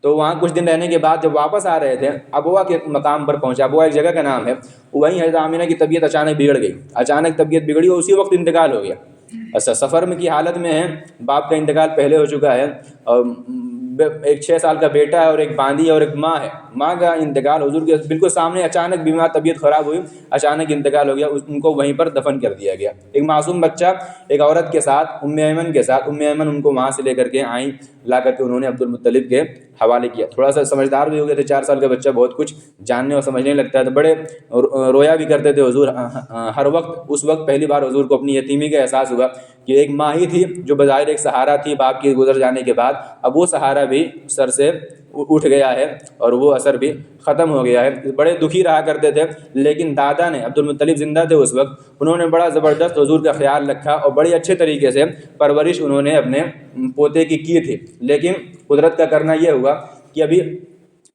تو وہاں کچھ دن رہنے کے بعد جب واپس آ رہے تھے، ابوا کے مقام پر پہنچا، ابوا ایک جگہ کا نام ہے، وہیں حضرت آمینہ کی طبیعت اچانک بگڑ گئی، اچانک طبیعت بگڑی اور اسی وقت انتقال ہو گیا۔ اچھا، سفر میں کی حالت میں ہے، باپ کا انتقال پہلے ہو چکا ہے، اور ایک 6 سال کا بیٹا ہے، اور ایک باندھی ہے، اور ایک ماں ہے۔ ماں کا انتقال حضور کے بالکل سامنے، اچانک بیمار، طبیعت خراب ہوئی، اچانک انتقال ہو گیا، ان کو وہیں پر دفن کر دیا گیا۔ ایک معصوم بچہ ایک عورت کے ساتھ، ام ایمن کے ساتھ، ام ایمن ان کو وہاں سے لے کر کے آئیں، لا کر کے انہوں نے عبد المطلب کے حوالے کیا۔ تھوڑا سا سمجھدار بھی ہو گئے تھے، 4 سال کا بچہ بہت کچھ جاننے اور سمجھنے لگتا ہے، تو بڑے رویا بھی کرتے تھے حضور ہر وقت۔ اس وقت پہلی بار حضور کو اپنی یتیمی کا احساس ہوا کہ ایک ماں ہی تھی جو بظاہر ایک سہارا تھی باپ کے گزر جانے کے بعد، اب وہ سہارا بھی سر سے اٹھ گیا ہے اور وہ اثر بھی ختم ہو گیا ہے۔ بڑے دکھی رہا کرتے تھے، لیکن دادا نے، عبد المطلب زندہ تھے اس وقت، انہوں نے بڑا زبردست حضور کا خیال رکھا اور بڑے اچھے طریقے سے پرورش انہوں نے اپنے پوتے کی تھی۔ لیکن قدرت کا کرنا یہ ہوا کہ ابھی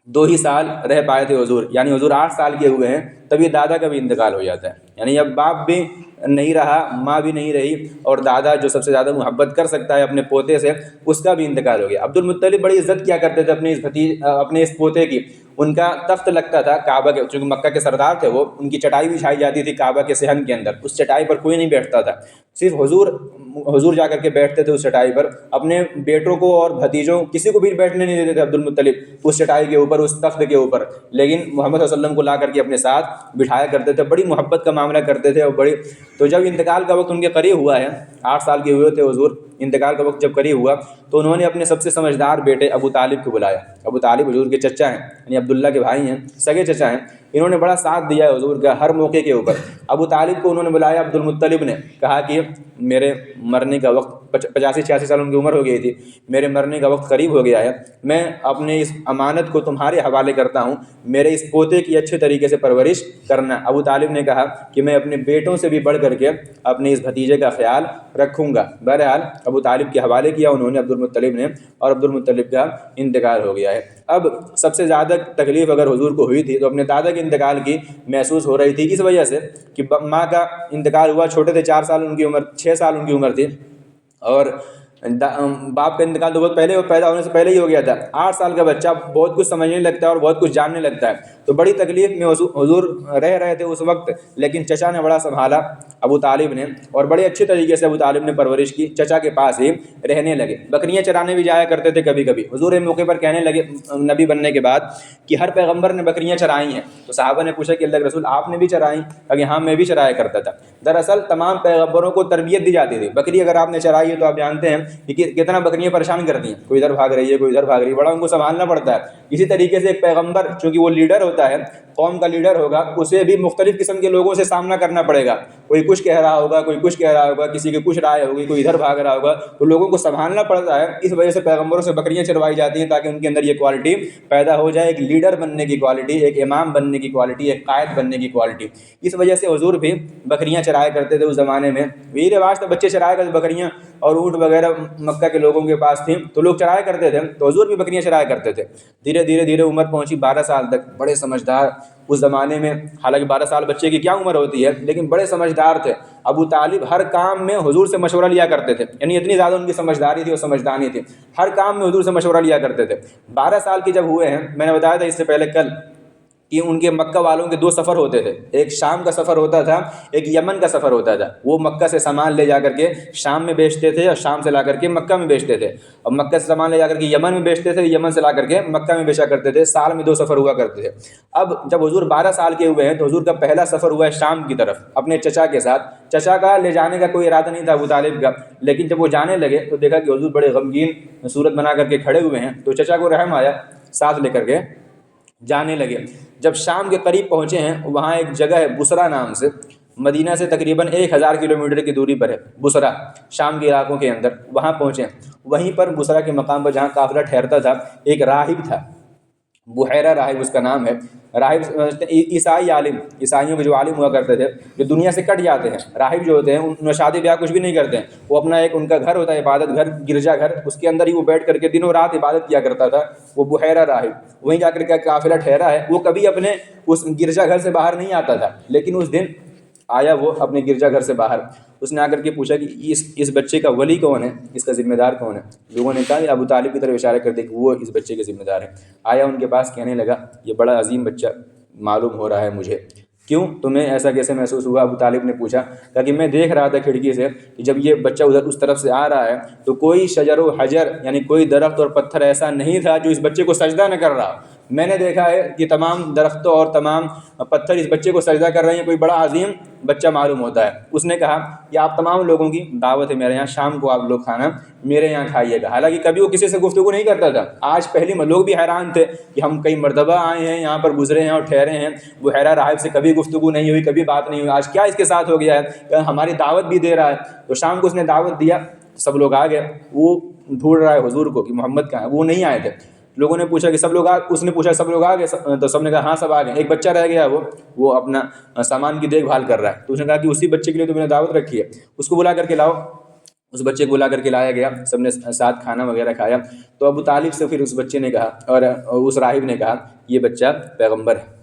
2 ہی سال رہ پائے تھے حضور، یعنی حضور 8 سال کے ہوئے ہیں، تبھی دادا کا بھی انتقال ہو جاتا ہے۔ یعنی اب باپ بھی نہیں رہا، ماں بھی نہیں رہی، اور دادا جو سب سے زیادہ محبت کر سکتا ہے اپنے پوتے سے، اس کا بھی انتقال ہو گیا۔ عبد المطلب بڑی عزت کیا کرتے تھے اپنے اس پوتے کی۔ ان کا تخت لگتا تھا کعبہ کے، چونکہ مکہ کے سردار تھے وہ، ان کی چٹائی بچھائی جاتی تھی کعبہ کے صحن کے اندر، اس چٹائی پر کوئی نہیں بیٹھتا تھا، صرف حضور جا کر کے بیٹھتے تھے اس چٹائی پر۔ اپنے بیٹوں کو اور بھتیجوں کسی کو بھی بیٹھنے نہیں دیتے تھے عبد المطلب اس چٹائی کے اوپر، اس تخت کے اوپر، لیکن محمد صلی اللہ علیہ وسلم کو لا کر کے اپنے ساتھ بٹھایا کرتے تھے، بڑی محبت کا معاملہ کرتے تھے، اور بڑی۔ تو جب انتقال کا وقت ان کے قریب ہوا ہے، 8 سال کے ہوئے تھے حضور، انتقال کا وقت جب قریب ہوا تو انہوں نے اپنے سب سے سمجھدار بیٹے ابو طالب کو بلایا۔ ابو طالب حضور کے چچا ہیں، یعنی عبداللہ کے بھائی ہیں، سگے چچا ہیں۔ انہوں نے بڑا ساتھ دیا ہے حضور کا ہر موقع کے اوپر۔ ابو طالب کو انہوں نے بلایا، عبد المطلب نے کہا کہ میرے مرنے کا وقت، 85-86 سال ان کی عمر ہو گئی تھی، میرے مرنے کا وقت قریب ہو گیا ہے، میں اپنے اس امانت کو تمہارے حوالے کرتا ہوں، میرے اس پوتے کی اچھے طریقے سے پرورش کرنا۔ ابو طالب نے کہا کہ میں اپنے بیٹوں سے بھی بڑھ کر کے اپنے اس بھتیجے کا خیال رکھوں گا۔ بہرحال ابو طالب کے حوالے کیا انہوں نے، عبد المطلب نے، اور عبد المطلب کا انتقال ہو گیا ہے۔ اب سب سے زیادہ تکلیف اگر حضور کو ہوئی تھی تو اپنے دادا کے انتقال کی محسوس ہو رہی تھی، اس وجہ سے کہ ماں کا انتقال ہوا، چھوٹے تھے، 4 سال ان کی عمر، 6 سال ان کی عمر تھی، اور باپ کا انتقال تو بہت پہلے، پیدا ہونے سے پہلے ہی ہو گیا تھا۔ 8 سال کا بچہ بہت کچھ سمجھنے لگتا ہے اور بہت کچھ جاننے لگتا ہے، تو بڑی تکلیف میں حضور رہ رہے تھے اس وقت، لیکن چچا نے بڑا سنبھالا ابو طالب نے، اور بڑے اچھے طریقے سے ابو طالب نے پرورش کی، چچا کے پاس ہی رہنے لگے۔ بکریاں چرانے بھی جایا کرتے تھے کبھی کبھی۔ حضور ایک موقع پر کہنے لگے نبی بننے کے بعد کہ ہر پیغمبر نے بکریاں چرائی ہیں، تو صحابہ نے پوچھا کہ اللہ کے رسول آپ نے بھی چرائیں؟ کہ ہاں میں بھی چرایا کرتا تھا۔ دراصل تمام پیغمبروں کو تربیت دی جاتی تھی، بکری اگر آپ نے چرائی ہے تو آپ جانتے ہیں کہ کتنا بکریاں پریشان کرتی ہیں، کوئی ادھر بھاگ رہی ہے، کوئی ادھر بھاگ رہی ہے، بڑا ان کو سنبھالنا پڑتا ہے۔ اسی طریقے سے ایک پیغمبر چونکہ وہ لیڈر ہوتا ہے، قوم کا لیڈر ہوگا، اسے بھی مختلف قسم کے لوگوں سے سامنا کرنا پڑے گا، کوئی کچھ کہہ رہا ہوگا، کوئی کچھ کہہ رہا ہوگا، کسی کی کچھ رائے ہوگی، کوئی ادھر بھاگ رہا ہوگا، تو لوگوں کو سنبھالنا پڑتا ہے۔ اس وجہ سے پیغمبروں سے بکریاں چروائی جاتی ہیں تاکہ ان کے اندر یہ کوالٹی پیدا ہو جائے، ایک لیڈر بننے کی کوالٹی، ایک امام بننے کی کوالٹی، ایک قائد بننے کی کوالٹی۔ اس وجہ سے حضور بھی بکریاں چرایا کرتے تھے اس زمانے میں، یہی رواج تھا، بچے چرایا کرتے بکریاں، اور اونٹ وغیرہ مکہ کے لوگوں کے پاس تھیں تو لوگ چرایا کرتے تھے، تو حضور بھی بکریاں چرایا کرتے تھے۔ دھیرے دھیرے دھیرے عمر پہنچی 12 سال تک، بڑے سمجھدار اس زمانے میں، حالانکہ 12 سال بچے کی کیا عمر ہوتی ہے، لیکن بڑے سمجھدار تھے۔ ابو طالب ہر کام میں حضور سے مشورہ لیا کرتے تھے، یعنی اتنی زیادہ ان کی سمجھداری تھی اور سمجھدانی تھی، ہر کام میں حضور سے مشورہ لیا کرتے تھے۔ 12 سال کے جب ہوئے ہیں، میں نے بتایا تھا اس سے پہلے کل کہ ان کے مکہ والوں کے 2 سفر ہوتے تھے، ایک شام کا سفر ہوتا تھا، ایک یمن کا سفر ہوتا تھا۔ وہ مکہ سے سامان لے جا کر کے شام میں بیچتے تھے، اور شام سے لا کر کے مکہ میں بیچتے تھے، اور مکہ سے سامان لے جا کر کے یمن میں بیچتے تھے، یمن سے لا کر کے مکہ میں بیچا کرتے تھے۔ سال میں 2 سفر ہوا کرتے تھے۔ اب جب حضور 12 سال کے ہوئے ہیں تو حضور کا پہلا سفر ہوا ہے شام کی طرف اپنے چچا کے ساتھ۔ چچا کا لے جانے کا کوئی ارادہ نہیں تھا ابو طالب کا، لیکن جب وہ جانے لگے تو دیکھا کہ حضور بڑے غمگین صورت بنا کر کے کھڑے ہوئے ہیں، تو چچا کو رحم آیا، ساتھ لے کر کے جانے لگے۔ جب شام کے قریب پہنچے ہیں، وہاں ایک جگہ ہے بصرہ نام سے، مدینہ سے تقریباً 1000 کلومیٹر کی دوری پر ہے بصرہ، شام کے علاقوں کے اندر، وہاں پہنچے ہیں۔ وہیں پر بصرہ کے مقام پر جہاں قافلہ ٹھہرتا تھا، ایک راہب تھا، بحیرہ راہب اس کا نام ہے۔ راہب عیسائی عالم، عیسائیوں کے جو عالم ہوا کرتے تھے، جو دنیا سے کٹ جاتے ہیں، راہب جو ہوتے ہیں ان شادی بیاہ کچھ بھی نہیں کرتے ہیں، وہ اپنا ایک ان کا گھر ہوتا ہے، عبادت گھر، گرجا گھر، اس کے اندر ہی وہ بیٹھ کر کے دنوں رات عبادت کیا کرتا تھا، وہ بحیرہ راہب۔ وہیں جا کر کے قافلہ ٹھہرا ہے، وہ کبھی اپنے اس گرجا گھر سے باہر نہیں آتا تھا، لیکن اس دن آیا وہ اپنے گرجا گھر سے باہر۔ اس نے آ کر کے پوچھا کہ اس بچے کا ولی کون ہے، اس کا ذمہ دار کون ہے؟ لوگوں نے کہا کہ ابو طالب کی طرف اشارہ کر دے کہ وہ اس بچے کے ذمہ دار ہے۔ آیا ان کے پاس، کہنے لگا یہ بڑا عظیم بچہ معلوم ہو رہا ہے مجھے، کیوں تمہیں ایسا کیسے محسوس ہوا؟ ابو طالب نے پوچھا، کہا کہ میں دیکھ رہا تھا کھڑکی سے کہ جب یہ بچہ ادھر اس طرف سے آ رہا ہے تو کوئی شجر و حجر، یعنی کوئی درخت اور پتھر ایسا نہیں تھا جو اس بچے کو سجدہ نہ کر رہا۔ میں نے دیکھا ہے کہ تمام درختوں اور تمام پتھر اس بچے کو سجدہ کر رہے ہیں، کوئی بڑا عظیم بچہ معلوم ہوتا ہے۔ اس نے کہا کہ آپ تمام لوگوں کی دعوت ہے میرے یہاں، شام کو آپ لوگ کھانا میرے یہاں کھائیے گا۔ حالانکہ کبھی وہ کسی سے گفتگو نہیں کرتا تھا، آج پہلی لوگ بھی حیران تھے کہ ہم کئی مرتبہ آئے ہیں یہاں پر، گزرے ہیں اور ٹھہرے ہیں، بحیرہ راہب سے کبھی گفتگو نہیں ہوئی، کبھی بات نہیں ہوئی، آج کیا اس کے ساتھ ہو گیا ہے کہ ہماری دعوت بھی دے رہا ہے؟ تو شام کو اس نے دعوت دیا، سب لوگ آ گئے، وہ ڈھونڈ رہا ہے حضور کو کہ محمد کہاں ہے، وہ نہیں آئے تھے۔ لوگوں نے پوچھا کہ سب لوگ اس نے پوچھا سب لوگ آ گئے، تو سب نے کہا ہاں سب آ گئے، ایک بچہ رہ گیا، وہ اپنا سامان کی دیکھ بھال کر رہا ہے۔ تو اس نے کہا کہ اسی بچے کے لیے تو میں نے دعوت رکھی ہے، اس کو بلا کر کے لاؤ۔ اس بچے کو بلا کر کے لایا گیا، سب نے ساتھ کھانا وغیرہ کھایا۔ تو ابو طالب سے پھر اس بچے نے کہا، اور اس راہب نے کہا یہ بچہ پیغمبر ہے۔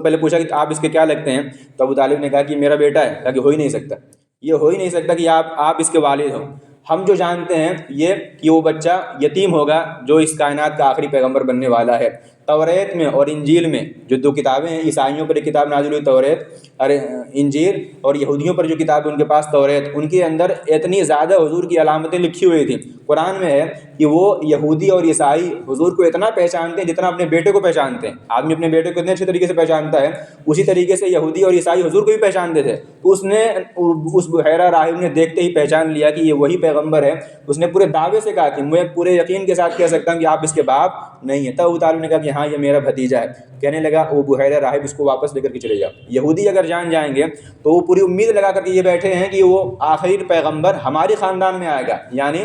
پہلے پوچھا کہ آپ اس کے کیا لگتے ہیں؟ تو ابو طالب نے کہا کہ میرا بیٹا ہے۔ کہا کہ ہو ہی نہیں سکتا، یہ ہو ہی نہیں سکتا کہ آپ اس کے والد ہوں۔ ہم جو جانتے ہیں یہ کہ وہ بچہ یتیم ہوگا جو اس کائنات کا آخری پیغمبر بننے والا ہے۔ توریت میں اور انجیل میں جو 2 کتابیں ہیں، عیسائیوں پر ایک کتاب نازل ہوئی توریت اور انجیل، اور یہودیوں پر جو کتاب ہے ان کے پاس توریت، ان کے اندر اتنی زیادہ حضور کی علامتیں لکھی ہوئی تھیں۔ قرآن میں ہے کہ وہ یہودی اور عیسائی حضور کو اتنا پہچانتے ہیں جتنا اپنے بیٹے کو پہچانتے ہیں۔ آدمی اپنے بیٹے کو اتنے اچھے طریقے سے پہچانتا ہے، اسی طریقے سے یہودی اور عیسائی حضور کو بھی پہچانتے تھے۔ تو اس بحیرہ راہب نے دیکھتے ہی پہچان لیا کہ یہ وہی پیغمبر ہے۔ اس نے پورے دعوے سے کہا کہ میں پورے یقین کے ساتھ کہہ سکتا ہوں کہ آپ اس کے باپ نہیں ہیں۔ تب ابو طالب نے کہا کہ ہاں یہ میرا بھتیجا ہے۔ کہنے لگا وہ بحیرہ راہب اس کو واپس لے کر کے چلے جاؤ۔ یہودی اگر جان جائیں گے تو وہ پوری امید لگا کر کے یہ بیٹھے ہیں کہ وہ آخری پیغمبر ہمارے خاندان میں آئے گا، یعنی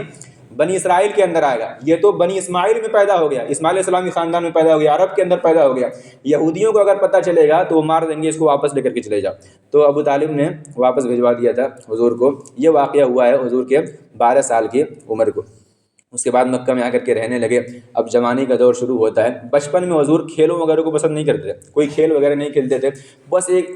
بنی اسرائیل کے اندر آئے گا۔ یہ تو بنی اسماعیل میں پیدا ہو گیا، اسماعیل علیہ السلام کے خاندان میں پیدا ہو گیا، عرب کے اندر پیدا ہو گیا۔ یہودیوں کو اگر پتہ چلے گا تو وہ مار دیں گے، اس کو واپس لے کر کے چلے جاؤ۔ تو ابو طالب نے واپس بھجوا دیا تھا حضور کو۔ یہ واقعہ ہوا ہے حضور کے 12 سال کی عمر کو۔ اس کے بعد مکہ میں آ کر کے رہنے لگے۔ اب جوانی کا دور شروع ہوتا ہے۔ بچپن میں حضور کھیلوں وغیرہ کو پسند نہیں کرتے تھے، کوئی کھیل وغیرہ نہیں کھیلتے تھے، بس ایک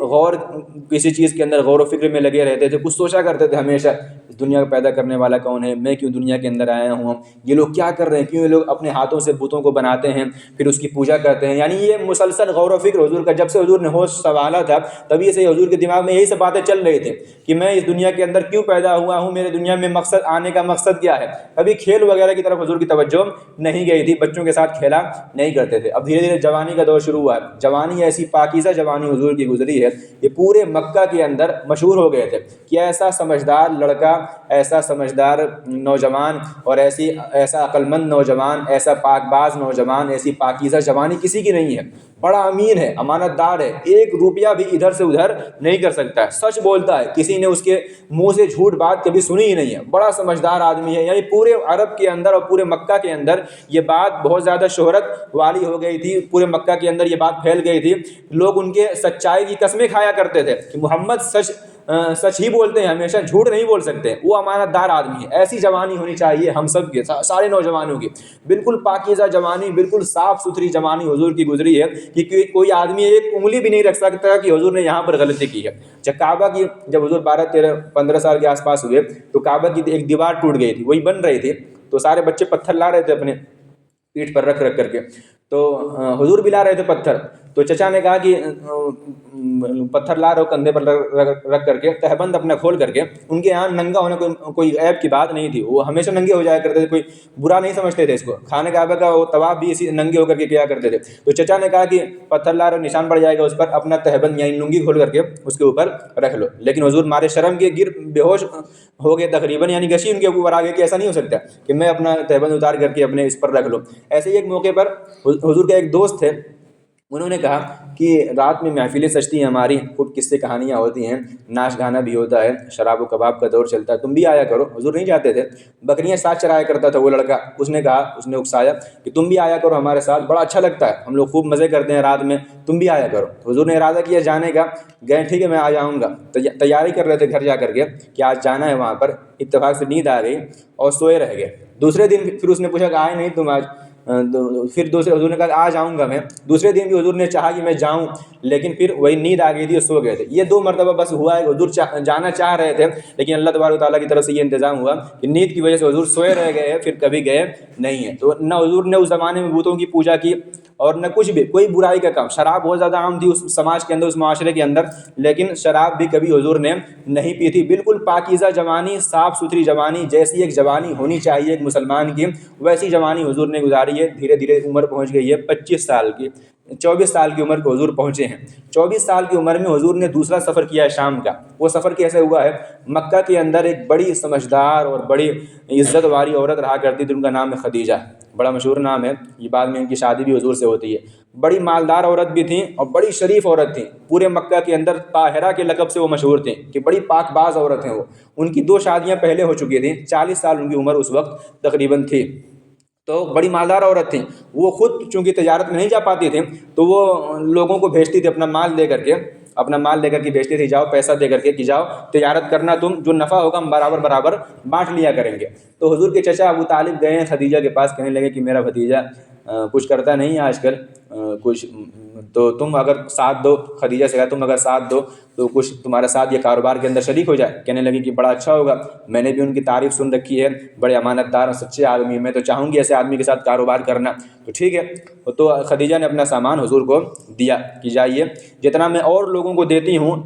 کسی چیز کے اندر غور و فکر میں لگے رہتے تھے۔ کچھ سوچا کرتے تھے ہمیشہ، اس دنیا کو پیدا کرنے والا کون ہے، میں کیوں دنیا کے اندر آیا ہوں، یہ لوگ کیا کر رہے ہیں، کیوں یہ لوگ اپنے ہاتھوں سے بتوں کو بناتے ہیں پھر اس کی پوجا کرتے ہیں۔ یعنی یہ مسلسل غور و فکر حضور کا، جب سے حضور نے ہوش سنبھالا تھا تبھی سے حضور کے دماغ میں یہی سب باتیں چل رہی تھیں کہ میں اس دنیا کے اندر کیوں پیدا ہوا ہوں، میرے دنیا میں مقصد، آنے کا مقصد کیا ہے۔ کبھی کھیل وغیرہ کی طرف حضور کی توجہ نہیں گئی تھی، بچوں کے ساتھ کھیلا نہیں کرتے تھے۔ اب دھیرے دھیرے جوانی کا دور شروع ہوا ہے۔ جوانی ایسی پاکیزہ جوانی حضور کی گزری ہے، یہ پورے مکہ کے اندر مشہور ہو گئے تھے کہ ایسا سمجھدار لڑکا ایسا سمجھدار نوجوان اور ایسا عقلمند نوجوان، ایسا پاک باز نوجوان، ایسی پاکیزہ جوانی کسی کی نہیں ہے۔ بڑا امین ہے، امانت دار ہے، 1 روپیہ بھی ادھر سے ادھر نہیں کر سکتا ہے، سچ بولتا ہے، کسی نے اس کے منہ سے جھوٹ بات کبھی سنی ہی نہیں ہے، بڑا سمجھدار آدمی ہے۔ یعنی پورے عرب کے اندر اور پورے مکہ کے اندر یہ بات بہت زیادہ شہرت والی ہو گئی تھی، پورے مکہ کے اندر یہ بات پھیل گئی تھی، لوگ ان کے سچائی کی قسمیں کھایا کرتے تھے کہ محمد سچ ہی بولتے ہیں، ہمیشہ جھوٹ نہیں بول سکتے، وہ امانت دار آدمی ہے۔ ایسی جوانی ہونی چاہیے ہم سب کے، سارے نوجوانوں کی، بالکل پاکیزہ جوانی، بالکل صاف ستھری جوانی حضور کی گزری ہے کہ کوئی آدمی ایک انگلی بھی نہیں رکھ سکتا کہ حضور نے یہاں پر غلطی کی ہے۔ جب حضور 12 13 15 سال کے آس پاس ہوئے تو کعبہ کی ایک دیوار ٹوٹ گئی تھی، وہی بن رہی تھی، تو سارے بچے پتھر لا رہے تھے اپنے پیٹھ پر رکھ کر کے، تو حضور بھی لا رہے تھے پتھر، تو چچا نے کہا کہ پتھر لا رہے ہو کندھے پر رکھ کر کے، تہبند اپنا کھول کر کے، ان کے یہاں ننگا ہونا کوئی عیب کی بات نہیں تھی، وہ ہمیشہ ننگے ہو جایا کرتے تھے، کوئی برا نہیں سمجھتے تھے اس کو، خانہ کعبہ کا وہ طواف بھی اسی ننگے ہو کر کے کیا کرتے تھے۔ تو چچا نے کہا کہ پتھر لا رہے ہو، نشان پڑ جائے گا اس پر، اپنا تہبند یعنی لنگی کھول کر کے اس کے اوپر رکھ لو، لیکن حضور مارے شرم کے بے ہوش ہو گئے تقریباً، یعنی گشی ان کے اوپر آ گئے کہ ایسا نہیں ہو سکتا کہ میں اپنا تہبند اتار کر کے اپنے اس پر رکھ لوں۔ ایسے ہی ایک موقع پر حضور کے ایک دوست تھے، انہوں نے کہا کہ رات میں محفلیں سجتی ہیں ہماری، خوب قصے کہانیاں ہوتی ہیں، ناچ گانا بھی ہوتا ہے، شراب و کباب کا دور چلتا ہے، تم بھی آیا کرو۔ حضور نہیں جاتے تھے، بکریاں ساتھ چرایا کرتا تھا وہ لڑکا، اس نے اکسایا کہ تم بھی آیا کرو ہمارے ساتھ، بڑا اچھا لگتا ہے، ہم لوگ خوب مزے کرتے ہیں رات میں، تم بھی آیا کرو۔ حضور نے ارادہ کیا جانے کا، گئے، ٹھیک ہے میں آ جاؤں گا، تیاری کر رہے تھے گھر جا کر کے کہ آج جانا ہے وہاں پر، اتفاق سے نیند آ گئی اور سوئے رہ گئے۔ دوسرے دن پھر اس نے پوچھا کہ آئے نہیں تم آج، پھر حضور نے کہا کہ آ جاؤں گا میں۔ دوسرے دن بھی حضور نے چاہا کہ میں جاؤں، لیکن پھر وہی نیند آ گئی تھی اور سو گئے تھے۔ یہ 2 مرتبہ بس ہوا ہے، حضور جانا چاہ رہے تھے، لیکن اللہ تبارک و تعالیٰ کی طرف سے یہ انتظام ہوا کہ نیند کی وجہ سے حضور سوئے رہ گئے، پھر کبھی گئے نہیں ہیں۔ تو نہ حضور نے اس زمانے میں بتوں کی پوجا کی اور نہ کچھ بھی، کوئی برائی کا کام۔ شراب بہت زیادہ عام تھی اس سماج کے اندر، اس معاشرے کے اندر، لیکن شراب بھی کبھی حضور نے نہیں پی تھی۔ بالکل پاکیزہ جوانی، صاف ستھری جوانی، جیسی ایک جوانی ہونی چاہیے ایک مسلمان کی، ویسی جوانی حضور نے گزاری ہے۔ دھیرے دھیرے عمر پہنچ گئی ہے 25 سال کی، 24 سال کی عمر کو حضور پہنچے ہیں۔ 24 سال کی عمر میں حضور نے دوسرا سفر کیا ہے شام کا۔ وہ سفر کیسے ہوا ہے؟ مکہ کے اندر ایک بڑی سمجھدار اور بڑی عزت والی عورت رہا کرتی تھی، ان کا نام ہے خدیجہ، بڑا مشہور نام ہے، یہ بعد میں ان کی شادی بھی حضور سے ہوتی ہے۔ بڑی مالدار عورت بھی تھیں اور بڑی شریف عورت تھیں، پورے مکہ کے اندر طاہرہ کے لقب سے وہ مشہور تھیں کہ بڑی پاک باز عورت ہیں وہ۔ ان کی 2 شادیاں پہلے ہو چکی تھیں، 40 سال ان کی عمر اس وقت تقریباً تھی، تو بڑی مالدار عورت تھیں۔ وہ خود چونکہ تجارت میں نہیں جا پاتی تھیں، تو وہ لوگوں کو بھیجتی تھی اپنا مال لے کر کے بھیجتی تھی، جاؤ پیسہ دے کر کے کہ جاؤ تجارت کرنا، تم جو نفع ہوگا ہم برابر بانٹ لیا کریں گے۔ تو حضور کے چچا ابو طالب گئے ہیں خدیجہ کے پاس، کہنے لگے کہ میرا بھتیجا کچھ کرتا نہیں ہے آج کل، کچھ تو تم اگر ساتھ دو، خدیجہ سے کہا تم اگر ساتھ دو تو کچھ تمہارے ساتھ یہ کاروبار کے اندر شریک ہو جائے۔ کہنے لگی کہ بڑا اچھا ہوگا، میں نے بھی ان کی تعریف سن رکھی ہے، بڑے امانت دار اور سچے آدمی، میں تو چاہوں گی ایسے آدمی کے ساتھ کاروبار کرنا۔ تو ٹھیک ہے، تو خدیجہ نے اپنا سامان حضور کو دیا کہ جائیے، جتنا میں اور لوگوں کو دیتی ہوں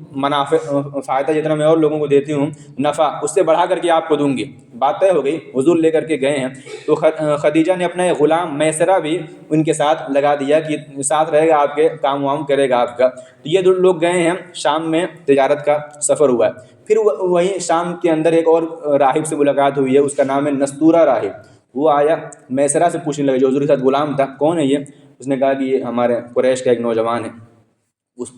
فائدہ، جتنا میں اور لوگوں کو دیتی ہوں نفع، اس سے بڑھا کر کے آپ کو دوں گی۔ بات طے ہو گئی، حضور لے کر کے گئے ہیں۔ تو خدیجہ نے اپنا ایک غلام میسرہ بھی ان کے ساتھ لگا دیا کہ ساتھ رہے گا، آپ کے کام وام کرے گا آپ کا۔ تو یہ لوگ گئے ہیں، شام میں تجارت کا سفر ہوا ہے۔ پھر وہیں شام کے اندر ایک اور راہب سے ملاقات ہوئی ہے، اس کا نام ہے نستورہ راہب۔ وہ آیا، میسرہ سے پوچھنے لگا جو حضور کے ساتھ غلام تھا، کون ہے یہ؟ اس نے کہا کہ یہ ہمارے قریش کا ایک نوجوان ہے۔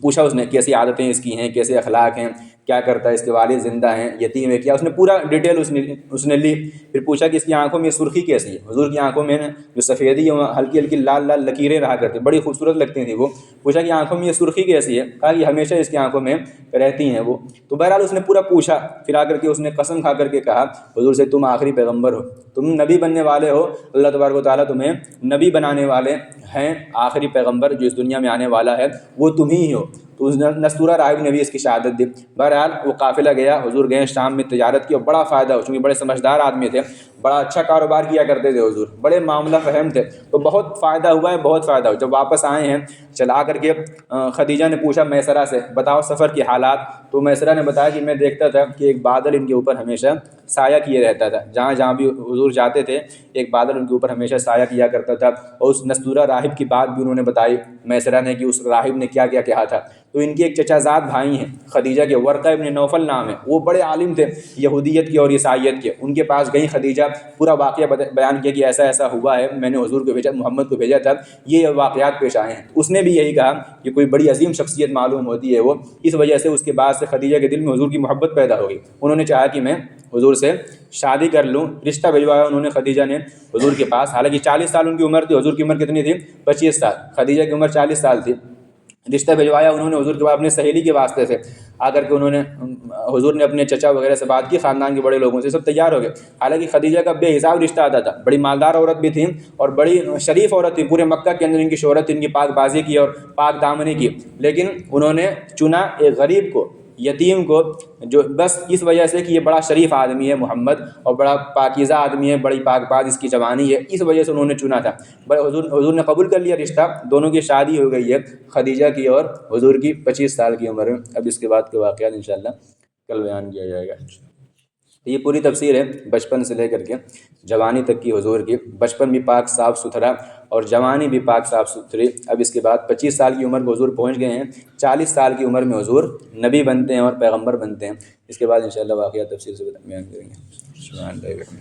پوچھا اس نے کیسی عادتیں اس کی ہیں، کیسے اخلاق ہیں، کیا کرتا ہے، اس کے والد زندہ ہیں، یتیم ہے کیا، اس نے پورا ڈیٹیل اس نے لی۔ پھر پوچھا کہ اس کی آنکھوں میں سرخی کیسی ہے؟ حضور کی آنکھوں میں جو سفیدی ہے ہلکی ہلکی لال لال لکیریں رہا کرتی، بڑی خوبصورت لگتی تھیں وہ۔ پوچھا کہ آنکھوں میں یہ سرخی کیسی ہے؟ کہا کہ ہمیشہ اس کی آنکھوں میں رہتی ہیں وہ۔ تو بہرحال اس نے پورا پوچھا، پھر آ کر کے اس نے قسم کھا کر کے کہا حضور سے تم آخری پیغمبر ہو، تم نبی بننے والے ہو، اللہ تبارک و تعالیٰ تمہیں نبی بنانے والے ہیں، آخری پیغمبر جو اس دنیا میں آنے والا ہے وہ تم ہی ہو۔ تو نستورہ راہب نے بھی اس کی شہادت دی۔ بہرحال وہ قافلہ گیا، حضور گئے شام میں تجارت کی اور بڑا فائدہ ہو، چونکہ بڑے سمجھدار آدمی تھے، بڑا اچھا کاروبار کیا کرتے تھے حضور، بڑے معاملہ فہم تھے، تو بہت فائدہ ہوا ہے، بہت فائدہ ہوا۔ جب واپس آئے ہیں چلا کر کے خدیجہ نے پوچھا میسرہ سے بتاؤ سفر کی حالات، تو میسرہ نے بتایا کہ میں دیکھتا تھا کہ ایک بادل ان کے اوپر ہمیشہ سایہ کیے رہتا تھا، جہاں جہاں بھی حضور جاتے تھے ایک بادل ان کے اوپر ہمیشہ سایہ کیا کرتا تھا۔ اور اس نستورہ راہب کی بات بھی انہوں نے بتائی میسرہ نے کہ اس راہب نے کیا کیا کہا تھا۔ تو ان کے ایک چچا زاد بھائی ہیں خدیجہ کے، ورقہ ابن نوفل نام ہے، وہ بڑے عالم تھے یہودیت کے اور عیسائیت کے، ان کے پاس گئی خدیجہ، پورا واقعہ بیان کیا کہ ایسا ایسا ہوا ہے، میں نے حضور کو بھیجا، محمد کو بھیجا تھا، یہ واقعات پیش آئے ہیں۔ اس نے بھی یہی کہا کہ کوئی بڑی عظیم شخصیت معلوم ہوتی ہے وہ، اس وجہ سے اس کے بعد سے خدیجہ کے دل میں حضور کی محبت پیدا ہو گئی، انہوں نے چاہا کہ میں حضور سے شادی کر لوں، رشتہ بھجوایا انہوں نے خدیجہ نے حضور کے پاس، حالانکہ 40 سال ان کی عمر تھی، حضور کی عمر کتنی تھی؟ 25 سال، خدیجہ کی عمر 40 سال تھی۔ رشتہ بھجوایا انہوں نے حضور کے بعد اپنے سہیلی کے واسطے سے، آ کر کے انہوں نے حضور نے اپنے چچا وغیرہ سے بات کی، خاندان کے بڑے لوگوں سے، سب تیار ہو گئے۔ حالانکہ خدیجہ کا بے حساب رشتہ آتا تھا، بڑی مالدار عورت بھی تھیں اور بڑی شریف عورت تھی، پورے مکہ کے اندر ان کی شہرت تھی، ان کی پاک بازی کی اور پاک دامنی کی، لیکن انہوں نے چنا ایک غریب کو، یتیم کو، جو بس اس وجہ سے کہ یہ بڑا شریف آدمی ہے محمد اور بڑا پاکیزہ آدمی ہے، بڑی پاک باز اس کی جوانی ہے، اس وجہ سے انہوں نے چنا تھا۔ حضور نے قبول کر لیا رشتہ، دونوں کی شادی ہو گئی ہے خدیجہ کی اور حضور کی 25 سال کی عمر میں۔ اب اس کے بعد کے واقعات انشاءاللہ کل بیان کیا جائے گا۔ یہ پوری تفسیر ہے بچپن سے لے کر کے جوانی تک کی حضور کی، بچپن بھی پاک صاف ستھرا اور جوانی بھی پاک صاف ستھری۔ اب اس کے بعد 25 سال کی عمر میں حضور پہنچ گئے ہیں، 40 سال کی عمر میں حضور نبی بنتے ہیں اور پیغمبر بنتے ہیں۔ اس کے بعد انشاءاللہ واقعہ تفصیل سے بیان کریں گے۔